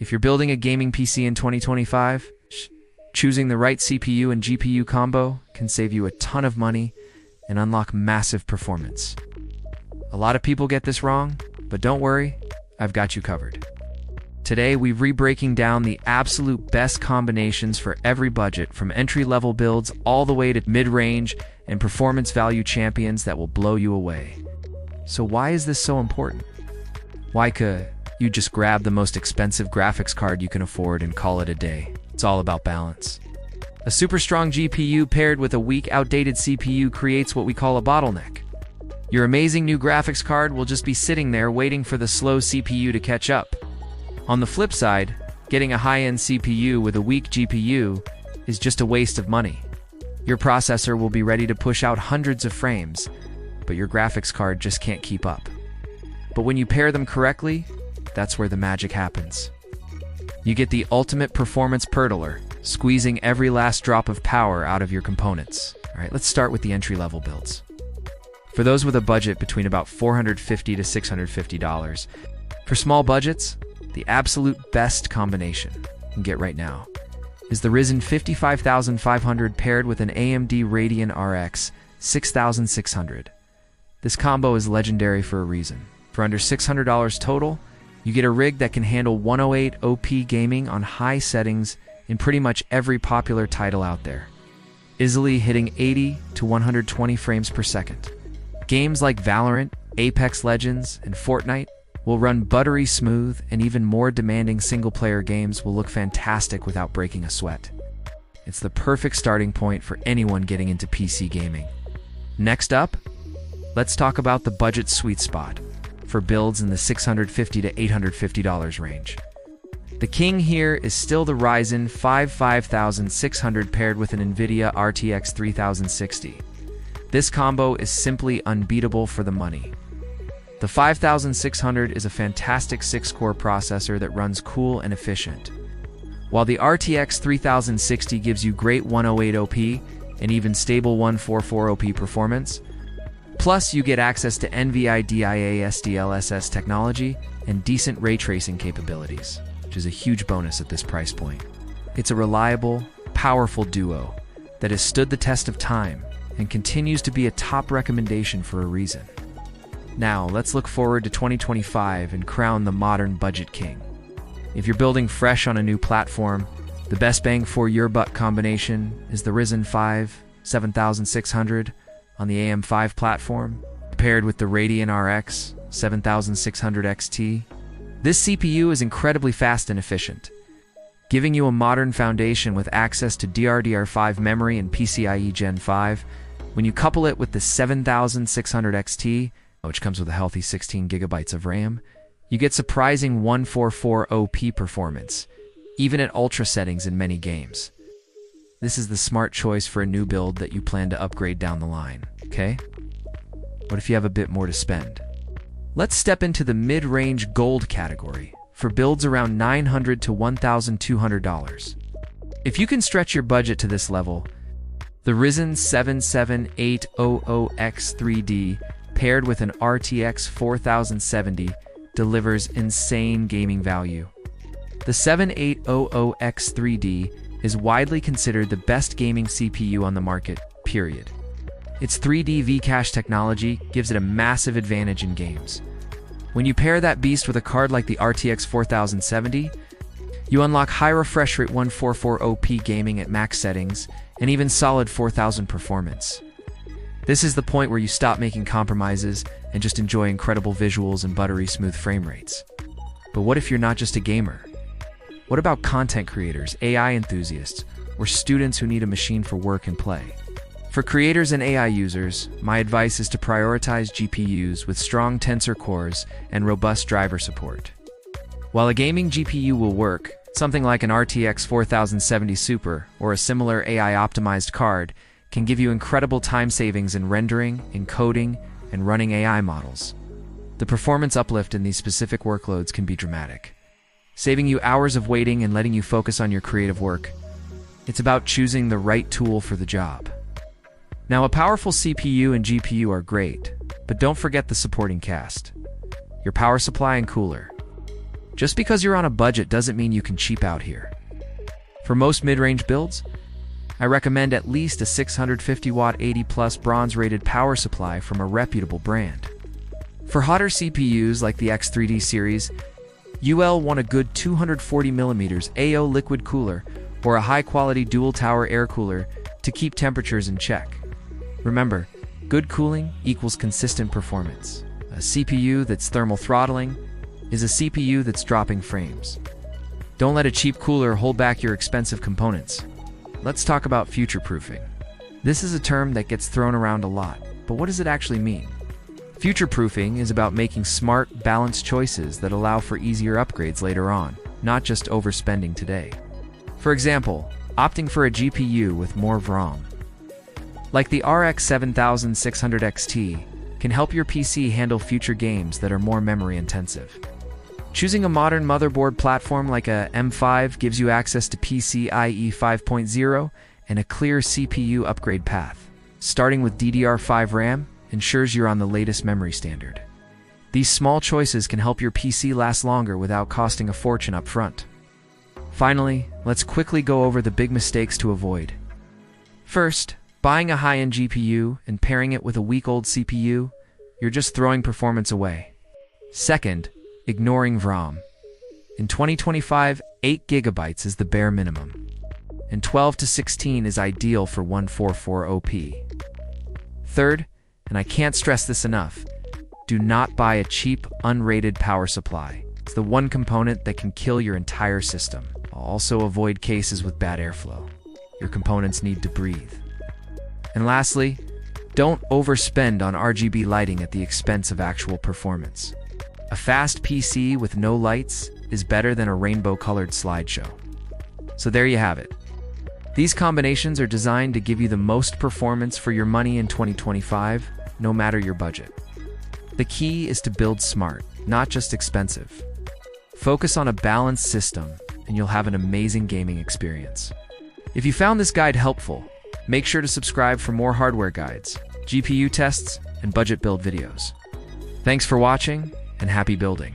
If you're building a gaming PC in 2025, choosing the right CPU and GPU combo can save you a ton of money and unlock massive performance. A lot of people get this wrong, but don't worry, I've got you covered. Today, we're re-breaking down the absolute best combinations for every budget, from entry-level builds all the way to mid-range and performance value champions that will blow you away. So why is this so important? Why could you just grab the most expensive graphics card you can afford and call it a day? It's all about balance. A super strong GPU paired with a weak, outdated CPU creates what we call a bottleneck. Your amazing new graphics card will just be sitting there waiting for the slow CPU to catch up. On the flip side, getting a high-end CPU with a weak GPU is just a waste of money. Your processor will be ready to push out hundreds of frames, but your graphics card just can't keep up. But when you pair them correctly, that's where the magic happens. You get the ultimate performance purtler, squeezing every last drop of power out of your components. All right, let's start with the entry-level builds. For those with a budget between about $450 to $650, for small budgets, the absolute best combination you can get right now is the Ryzen 55,500 paired with an AMD Radeon RX 6600. This combo is legendary for a reason. For under $600 total, you get a rig that can handle 108 OP gaming on high settings in pretty much every popular title out there, easily hitting 80 to 120 frames per second. Games like Valorant, Apex Legends, and Fortnite will run buttery smooth, and even more demanding single-player games will look fantastic without breaking a sweat. It's the perfect starting point for anyone getting into PC gaming. Next up, let's talk about the budget sweet spot for builds in the $650 to $850 range. The king here is still the Ryzen 5600 paired with an NVIDIA RTX 3060. This combo is simply unbeatable for the money. The 5600 is a fantastic 6-core processor that runs cool and efficient, while the RTX 3060 gives you great 108 OP and even stable 144 OP performance. Plus, you get access to NVIDIA SDLSS technology and decent ray tracing capabilities, which is a huge bonus at this price point. It's a reliable, powerful duo that has stood the test of time and continues to be a top recommendation for a reason. Now, let's look forward to 2025 and crown the modern budget king. If you're building fresh on a new platform, the best bang for your buck combination is the Ryzen 5 7600 on the AM5 platform, paired with the Radeon RX 7600 XT. This CPU is incredibly fast and efficient, giving you a modern foundation with access to DDR5 memory and PCIe Gen 5. When you couple it with the 7600 XT, which comes with a healthy 16 gigabytes of RAM, you get surprising 144 OP performance, even at ultra settings in many games. This is the smart choice for a new build that you plan to upgrade down the line, okay? What if you have a bit more to spend? Let's step into the mid-range gold category for builds around $900 to $1,200. If you can stretch your budget to this level, the Ryzen 7800X3D paired with an RTX 4070 delivers insane gaming value. The 7800X3D is widely considered the best gaming CPU on the market, period. Its 3D V-Cache technology gives it a massive advantage in games. When you pair that beast with a card like the RTX 4070, you unlock high refresh rate 144 OP gaming at max settings and even solid 4000 performance. This is the point where you stop making compromises and just enjoy incredible visuals and buttery smooth frame rates. But what if you're not just a gamer? What about content creators, AI enthusiasts, or students who need a machine for work and play? For creators and AI users, my advice is to prioritize GPUs with strong tensor cores and robust driver support. While a gaming GPU will work, something like an RTX 4070 Super or a similar AI-optimized card can give you incredible time savings in rendering, encoding, and running AI models. The performance uplift in these specific workloads can be dramatic, saving you hours of waiting and letting you focus on your creative work. It's about choosing the right tool for the job. Now, a powerful CPU and GPU are great, but don't forget the supporting cast: your power supply and cooler. Just because you're on a budget doesn't mean you can cheap out here. For most mid-range builds, I recommend at least a 650-watt 80-plus bronze-rated power supply from a reputable brand. For hotter CPUs like the X3D series, UL want a good 240mm AO liquid cooler or a high-quality dual-tower air cooler to keep temperatures in check. Remember, good cooling equals consistent performance. A CPU that's thermal throttling is a CPU that's dropping frames. Don't let a cheap cooler hold back your expensive components. Let's talk about future-proofing. This is a term that gets thrown around a lot, but what does it actually mean? Future-proofing is about making smart, balanced choices that allow for easier upgrades later on, not just overspending today. For example, opting for a GPU with more VRAM, like the RX 7600 XT, can help your PC handle future games that are more memory-intensive. Choosing a modern motherboard platform like a M5 gives you access to PCIe 5.0 and a clear CPU upgrade path. Starting with DDR5 RAM ensures you're on the latest memory standard. These small choices can help your PC last longer without costing a fortune up front. Finally, let's quickly go over the big mistakes to avoid. First, buying a high-end GPU and pairing it with a week-old CPU, you're just throwing performance away. Second, ignoring VRAM. In 2025, 8 GB is the bare minimum, and 12 to 16 is ideal for 144 OP. Third, and I can't stress this enough, do not buy a cheap, unrated power supply. It's the one component that can kill your entire system. Also avoid cases with bad airflow. Your components need to breathe. And lastly, don't overspend on RGB lighting at the expense of actual performance. A fast PC with no lights is better than a rainbow-colored slideshow. So there you have it. These combinations are designed to give you the most performance for your money in 2025, no matter your budget. The key is to build smart, not just expensive. Focus on a balanced system, and you'll have an amazing gaming experience. If you found this guide helpful, make sure to subscribe for more hardware guides, GPU tests, and budget build videos. Thanks for watching, and happy building.